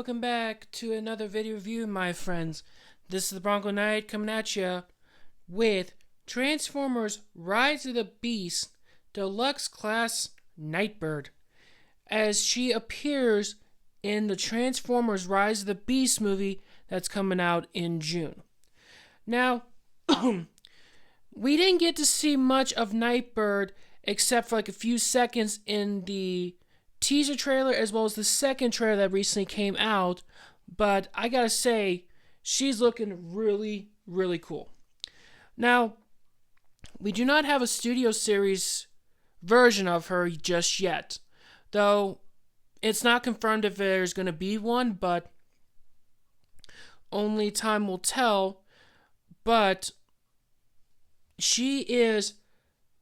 welcome back to another video review, my friends. This is the Bronco Knight coming at you with Transformers Rise of the Beast Deluxe Class Nightbird, as she appears in the Transformers Rise of the Beast movie that's coming out in June. Now, we didn't get to see much of Nightbird except for like a few seconds in the teaser trailer as well as the second trailer that recently came out, but I gotta say, she's looking really, really cool. Now, we do not have a studio series version of her just yet, though it's not confirmed if there's going to be one, but only time will tell. But she is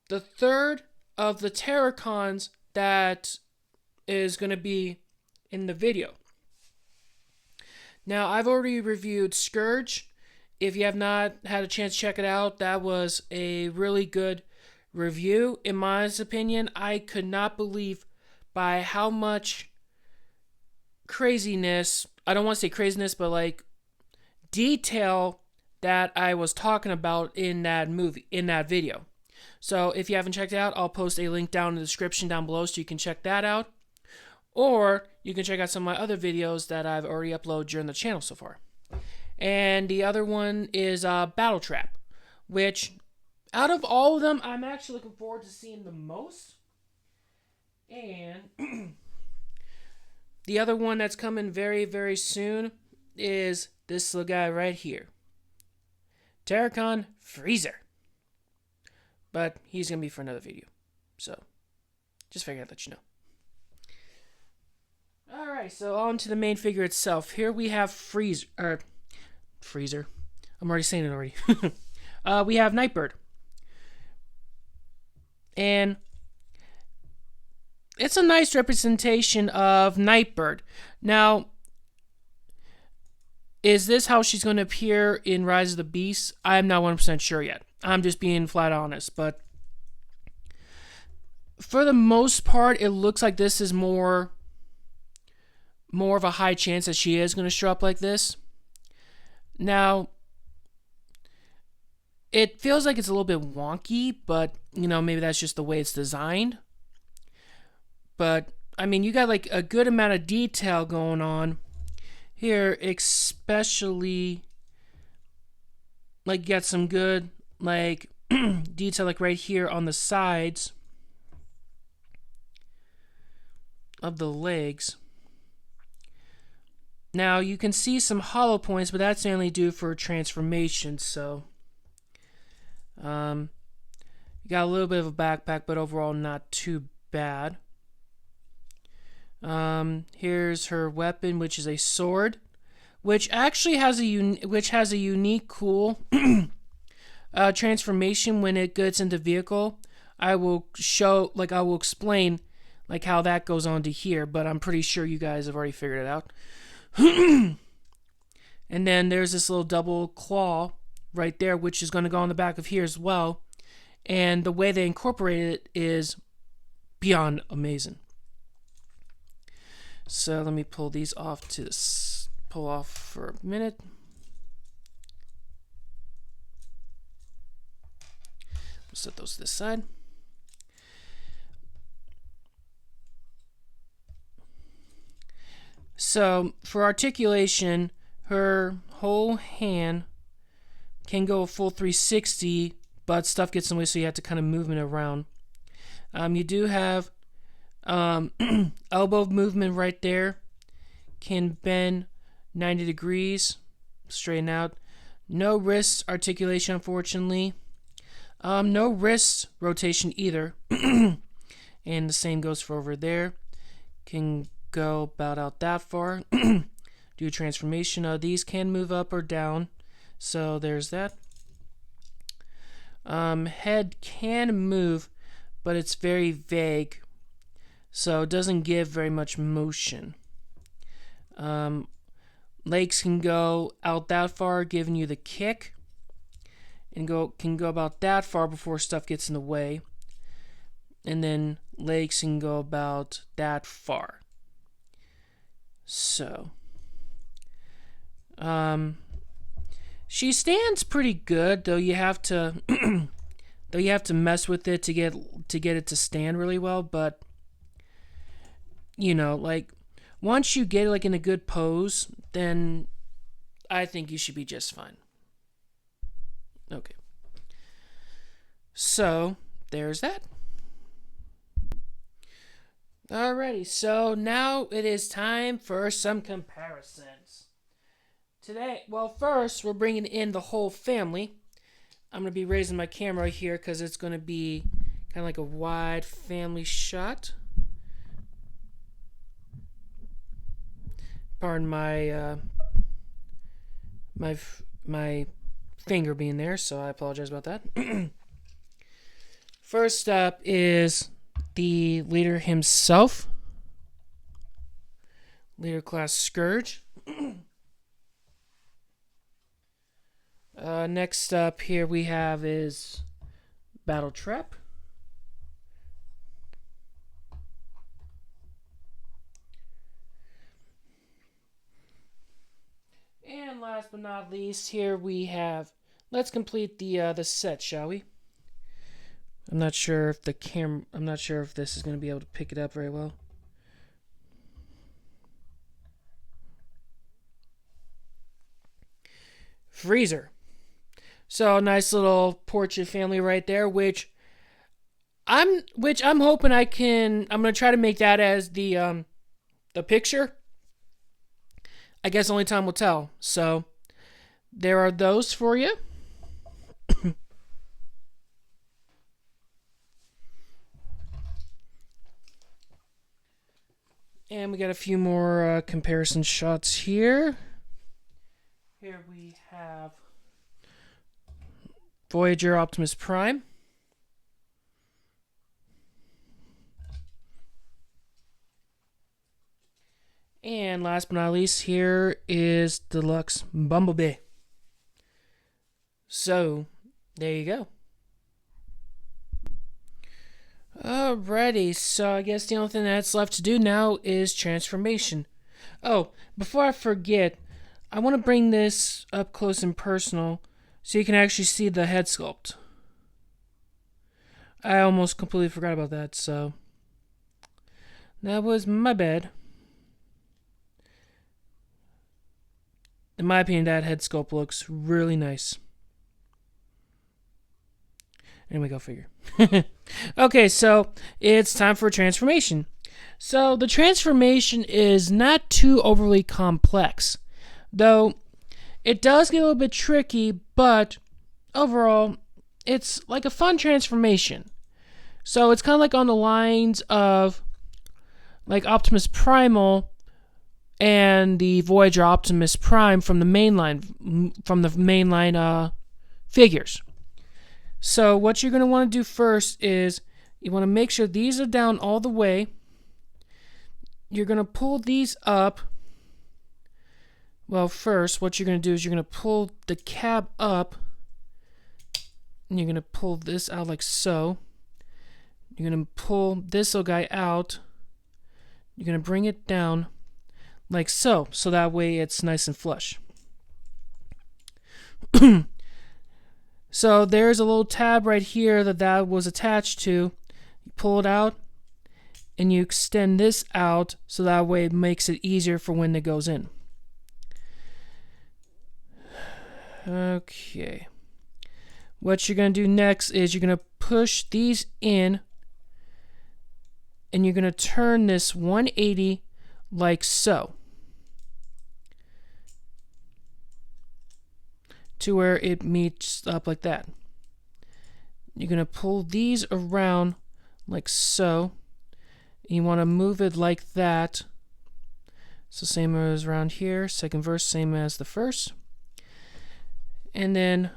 the third of the Terracons that is going to be in the video. Now, I've already reviewed Scourge. If you have not had a chance to check it out, that was a really good review. In my opinion, I could not believe by how much craziness, I don't want to say craziness, but like detail that I was talking about in that video. So if you haven't checked it out, I'll post a link down in the description down below so you can check that out. Or you can check out some of my other videos that I've already uploaded during the channel so far. And the other one is Battle Trap, which out of all of them, I'm actually looking forward to seeing the most. And the other one that's coming very, very soon is this little guy right here. Terracon Freezer. But he's going to be for another video. So, just figured I'd let you know. Alright, so on to the main figure itself. Here we have Freezer. I'm already saying it already. We have Nightbird. And it's a nice representation of Nightbird. Now, is this how she's going to appear in Rise of the Beast? I'm not 100% sure yet. I'm just being flat honest. But for the most part, it looks like this is more of a high chance that she is going to show up like this. Now, it feels like it's a little bit wonky, but, you know, maybe that's just the way it's designed. But, I mean, you got, like, a good amount of detail going on here, especially, like, you got some good, like, detail, like, right here on the sides of the legs. Now, you can see some hollow points, but that's mainly due for transformation, so you got a little bit of a backpack, but overall not too bad. Here's her weapon, which is a sword, which actually has a unique, cool transformation when it gets into vehicle. I will explain like how that goes on to here, but I'm pretty sure you guys have already figured it out. And then there's this little double claw right there, which is going to go on the back of here as well. And the way they incorporated it is beyond amazing. So let me pull these off pull off for a minute. We'll set those to this side. So, for articulation, her whole hand can go a full 360, but stuff gets in the way, so you have to kind of move it around. You do have elbow movement right there. Can bend 90 degrees, straighten out. No wrist articulation, unfortunately. No wrist rotation either. And the same goes for over there. Can go about out that far. Do transformation. These can move up or down, so there's that. Head can move, but it's very vague, so it doesn't give very much motion. Legs can go out that far, giving you the kick, and can go about that far before stuff gets in the way. And then legs can go about that far. So, She stands pretty good, though you have to though you have to mess with it to get it to stand really well, but you know, like once you get it like in a good pose, then I think you should be just fine. Okay. So, there's that. Alrighty, so now it is time for some comparisons. Today, well, first, we're bringing in the whole family. I'm going to be raising my camera here because it's going to be kind of like a wide family shot. Pardon my my finger being there, so I apologize about that. First up is the leader himself, leader class Scourge. Next up here we have is Battle Trap. And last but not least, here we have. Let's complete the set, shall we? I'm not sure if I'm not sure if this is going to be able to pick it up very well. Freezer. So nice little portrait family right there, which I'm hoping I'm gonna try to make that as the picture. I guess only time will tell. So there are those for you. And we got a few more comparison shots here. Here we have Voyager Optimus Prime. And last but not least, here is Deluxe Bumblebee. So, there you go. Alrighty, so I guess the only thing that's left to do now is transformation. Oh, before I forget, I want to bring this up close and personal so you can actually see the head sculpt. I almost completely forgot about that, so that was my bad. In my opinion, that head sculpt looks really nice. Anyway, go figure. Okay, so it's time for a transformation. So the transformation is not too overly complex, though it does get a little bit tricky, but overall, it's like a fun transformation. So it's kind of like on the lines of like Optimus Primal and the Voyager Optimus Prime from the mainline figures. So what you're going to want to do first is you want to make sure these are down all the way. You're going to pull these up. Well, first, what you're going to do is you're going to pull the cab up. And you're going to pull this out like so. You're going to pull this little guy out. You're going to bring it down like so. So that way it's nice and flush. So there's a little tab right here that was attached to. You pull it out and you extend this out so that way it makes it easier for when it goes in. Okay. What you're going to do next is you're going to push these in and you're going to turn this 180 like so. To where it meets up like that. You're going to pull these around like so. You want to move it like that. So same as around here. Second verse, same as the first. And then,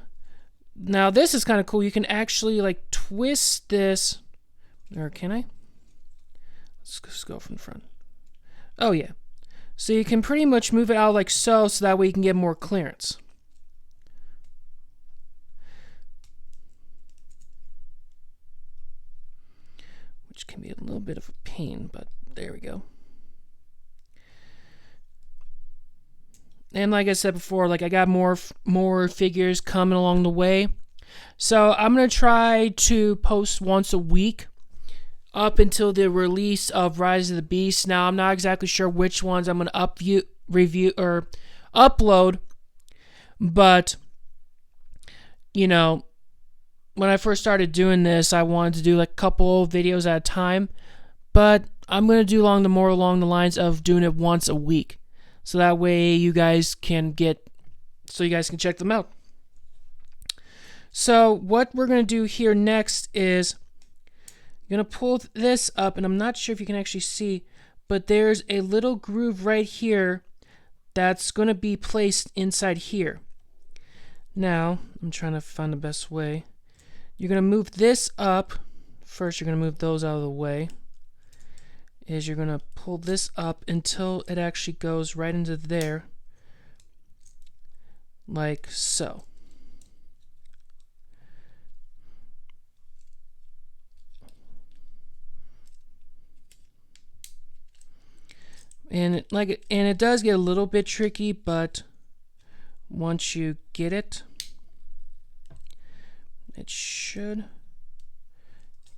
now this is kind of cool. You can actually like twist this. Or can I? Let's just go from the front. Oh yeah. So you can pretty much move it out like so that way you can get more clearance. Which can be a little bit of a pain, but there we go. And like I said before, like I got more figures coming along the way. So I'm going to try to post once a week up until the release of Rise of the Beast. Now, I'm not exactly sure which ones I'm going to review or upload, but you know, when I first started doing this, I wanted to do like a couple videos at a time, but I'm going to do more along the lines of doing it once a week. So that way you guys can check them out. So what we're going to do here next is I'm going to pull this up, and I'm not sure if you can actually see, but there's a little groove right here that's going to be placed inside here. Now, I'm trying to find the best way. You're going to move this up. First, you're going to move those out of the way. You're going to pull this up until it actually goes right into there, like so. And it does get a little bit tricky, but once you get it, it should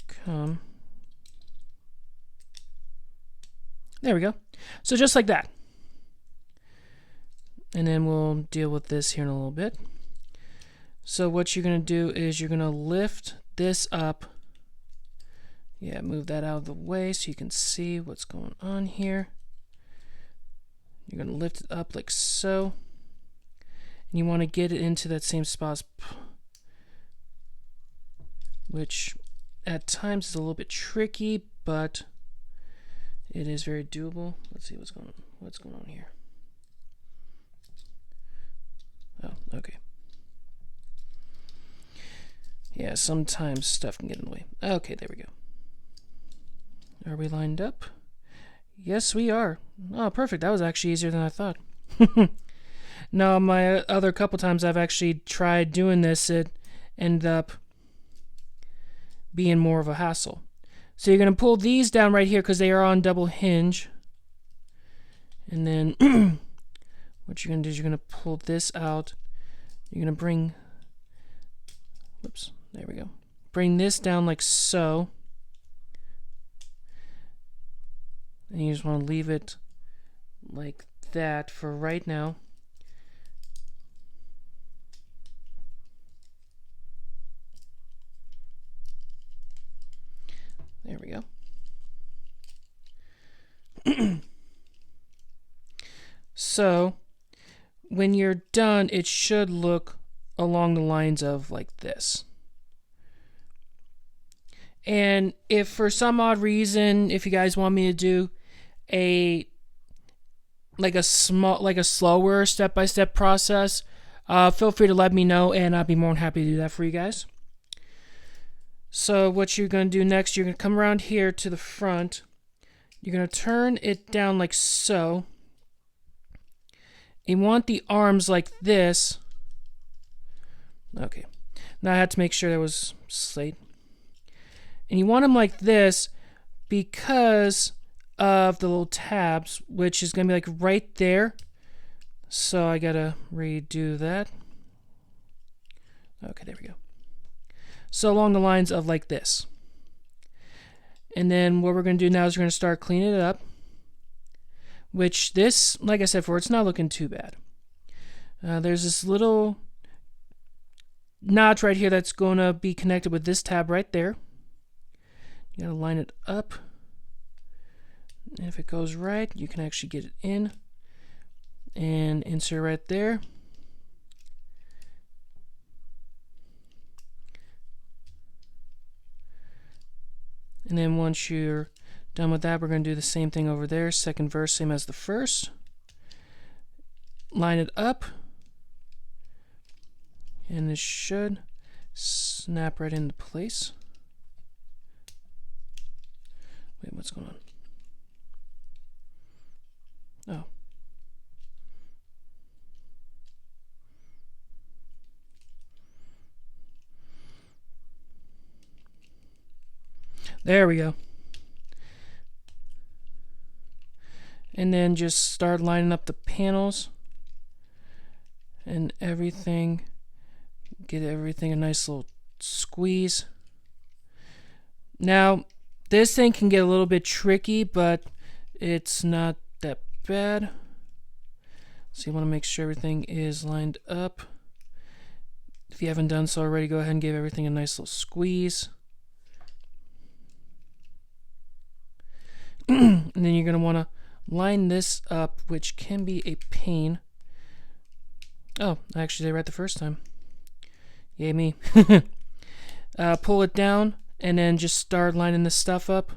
come. There we go. So just like that. And then we'll deal with this here in a little bit. So what you're going to do is you're going to lift this up. Yeah, move that out of the way so you can see what's going on here. You're going to lift it up like so. And you want to get it into that same spot, which at times is a little bit tricky, but it is very doable. Let's see what's going on here. Oh, okay. Yeah, sometimes stuff can get in the way. Okay, there we go. Are we lined up? Yes, we are. Oh, perfect. That was actually easier than I thought. No, my other couple times I've actually tried doing this, it ended up being more of a hassle. So you're going to pull these down right here because they are on double hinge. And then what you're going to do is you're going to pull this out. You're going to bring, whoops, there we go. Bring this down like so. And you just want to leave it like that for right now. There we go. So when you're done, it should look along the lines of like this. And if for some odd reason, if you guys want me to do a slower step-by-step process, feel free to let me know, and I'll be more than happy to do that for you guys. So what you're going to do next, you're going to come around here to the front. You're going to turn it down like so. You want the arms like this. Okay. Now I had to make sure there was slate. And you want them like this because of the little tabs, which is going to be like right there. So I got to redo that. Okay, there we go. So along the lines of like this. And then what we're going to do now is we're going to start cleaning it up. Which this, like I said before, it's not looking too bad. There's this little notch right here that's going to be connected with this tab right there. You got to line it up. And if it goes right, you can actually get it in and insert right there. And then once you're done with that, we're going to do the same thing over there. Second verse, same as the first. Line it up. And this should snap right into place. Wait, what's going on? Oh. There we go. And then just start lining up the panels. and everything. Get everything a nice little squeeze. Now, this thing can get a little bit tricky, but it's not that bad. So you want to make sure everything is lined up. If you haven't done so already, go ahead and give everything a nice little squeeze. And then you're going to want to line this up, which can be a pain. Oh, I actually did it right the first time. Yay me. Pull it down and then just start lining this stuff up.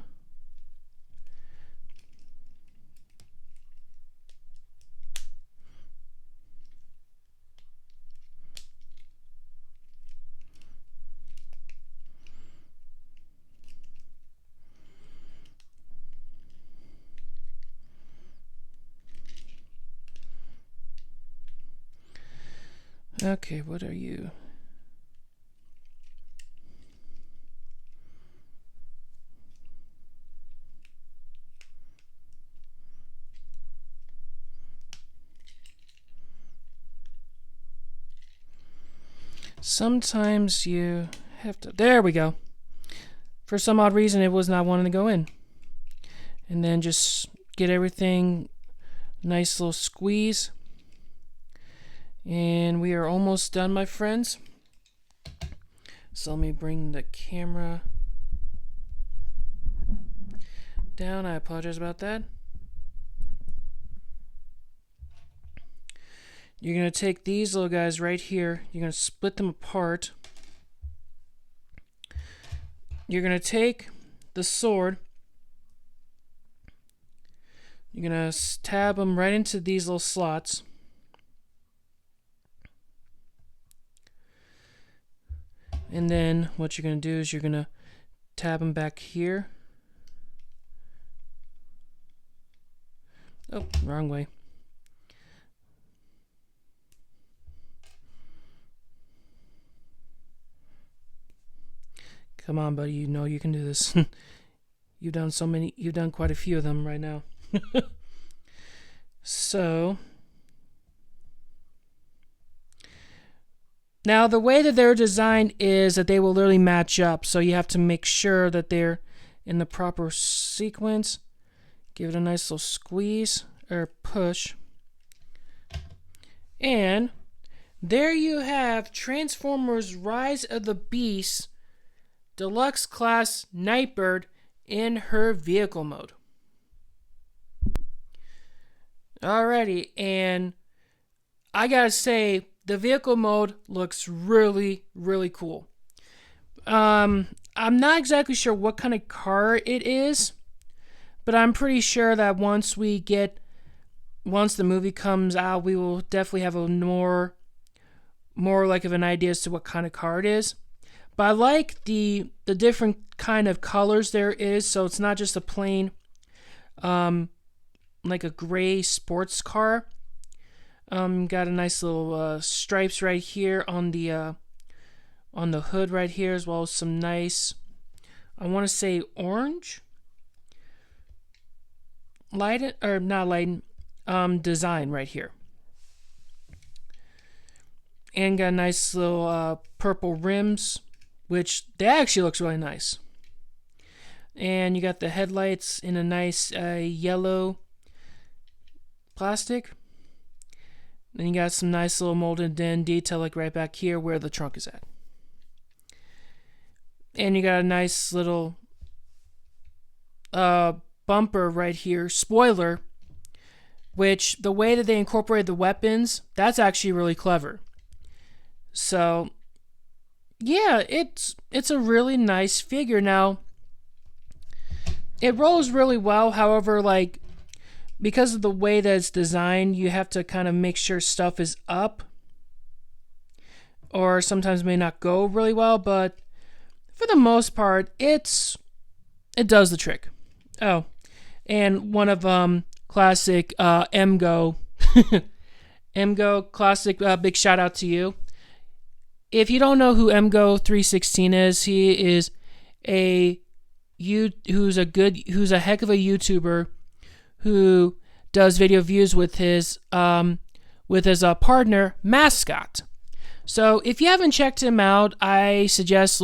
Okay, what are you? Sometimes you have to... There we go. For some odd reason, it was not wanting to go in. And then just get everything nice little squeeze. And we are almost done, my friends. So let me bring the camera down. I apologize about that. You're going to take these little guys right here. You're going to split them apart. You're going to take the sword. You're going to tab them right into these little slots. And then what you're going to do is you're going to tab them back here. Oh, wrong way. Come on, buddy, you know you can do this. You've done quite a few of them right now. So, now the way that they're designed is that they will literally match up. So you have to make sure that they're in the proper sequence. Give it a nice little squeeze or push. And there you have Transformers Rise of the Beast Deluxe Class Nightbird in her vehicle mode. Alrighty, and I gotta say, the vehicle mode looks really, really cool. I'm not exactly sure what kind of car it is, but I'm pretty sure that once the movie comes out, we will definitely have a more like of an idea as to what kind of car it is. But I like the different kind of colors there is, so it's not just a plain, like a gray sports car. Got a nice little stripes right here on the hood right here, as well as some nice, I want to say orange, design right here. And got nice little purple rims, which that actually looks really nice. And you got the headlights in a nice yellow plastic. Then you got some nice little molded in detail like right back here where the trunk is at. And you got a nice little bumper right here, spoiler, which the way that they incorporated the weapons, that's actually really clever. So yeah, it's a really nice figure. Now, it rolls really well. However, like, because of the way that it's designed, you have to kind of make sure stuff is up, or sometimes may not go really well, but for the most part, it does the trick. Oh, and one of classic MGO MGO classic, big shout out to you. If you don't know who MGO 316 is, he is who's a heck of a YouTuber who does video views with his with his partner, Mascot. So if you haven't checked him out, I suggest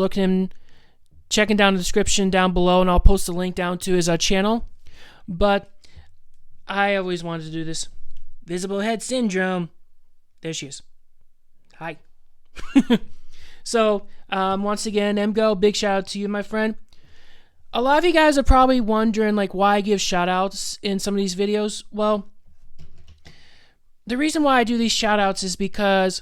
checking down the description down below, and I'll post a link down to his channel. But I always wanted to do this. Visible head syndrome. There she is. Hi. So, once again, MGO, big shout out to you, my friend. A lot of you guys are probably wondering, like, why I give shout outs in some of these videos. Well, the reason why I do these shout outs is because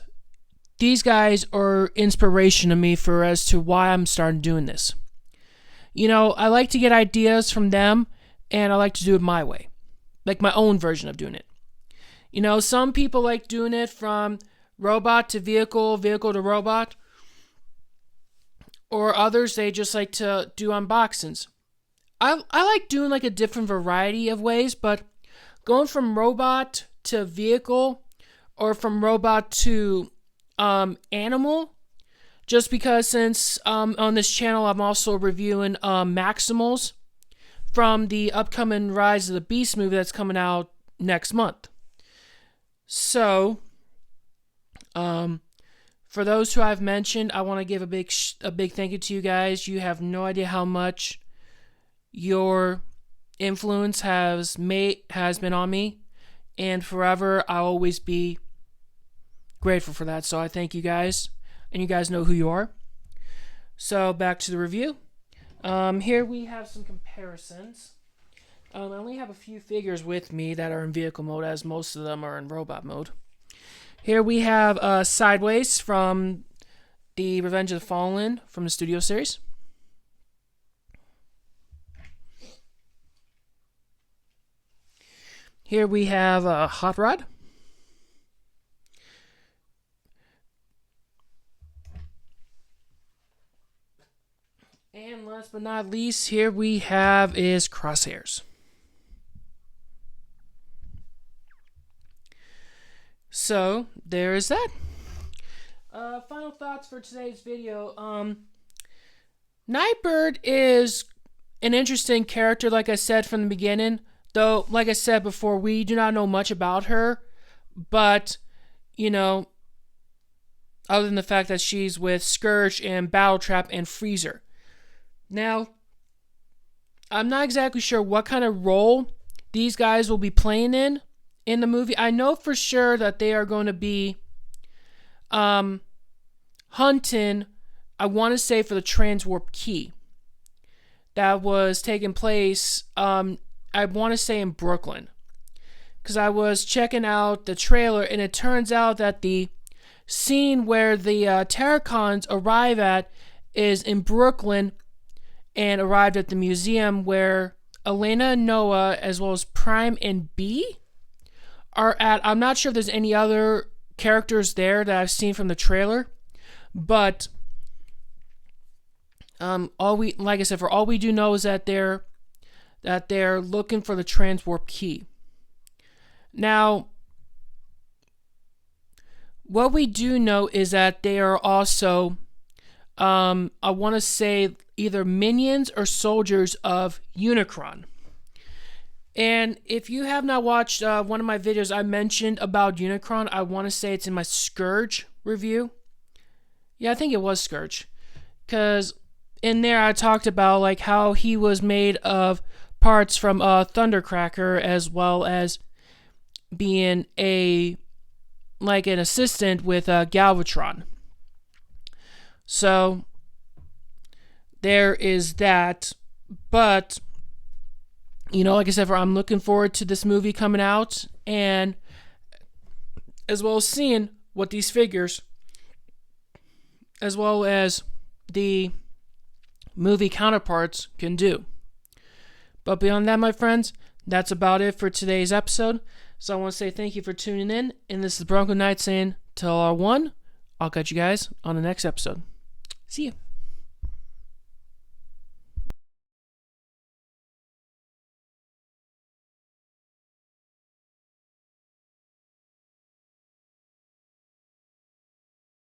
these guys are inspiration to me as to why I'm starting doing this. You know, I like to get ideas from them, and I like to do it my way. Like my own version of doing it. You know, some people like doing it from robot to vehicle, vehicle to robot. Or others, they just like to do unboxings. I like doing like a different variety of ways, but going from robot to vehicle or from robot to animal, just because since on this channel I'm also reviewing Maximals from the upcoming Rise of the Beast movie that's coming out next month. So, for those who I've mentioned, I want to give a big thank you to you guys. You have no idea how much your influence has been on me, and forever I'll always be grateful for that. So I thank you guys, and you guys know who you are. So back to the review. Here we have some comparisons. I only have a few figures with me that are in vehicle mode, as most of them are in robot mode. Here we have Sideways from the Revenge of the Fallen from the Studio series. Here we have Hot Rod. And last but not least, here we have is Crosshairs. So, there is that. Final thoughts for today's video. Nightbird is an interesting character, like I said from the beginning. Though, like I said before, we do not know much about her. But, you know, other than the fact that she's with Scourge and Battletrap and Freezer. Now, I'm not exactly sure what kind of role these guys will be playing in the movie. I know for sure that they are going to be hunting, I want to say, for the transwarp key that was taking place, I want to say, in Brooklyn. Because I was checking out the trailer, and it turns out that the scene where the Terracons arrive at is in Brooklyn, and arrived at the museum where Elena, Noah, as well as Prime and B are at. I'm not sure if there's any other characters there that I've seen from the trailer, but like I said, for all we do know is that they're looking for the transwarp key. Now, what we do know is that they are also, I want to say, either minions or soldiers of Unicron. And if you have not watched one of my videos I mentioned about Unicron, I want to say it's in my Scourge review. Yeah, I think it was Scourge. Because in there I talked about like how he was made of parts from Thundercracker, as well as being an assistant with Galvatron. So there is that. But, you know, like I said, I'm looking forward to this movie coming out, and as well as seeing what these figures, as well as the movie counterparts, can do. But beyond that, my friends, that's about it for today's episode. So I want to say thank you for tuning in, and this is Bronco Knight saying, till our one, I'll catch you guys on the next episode. See ya.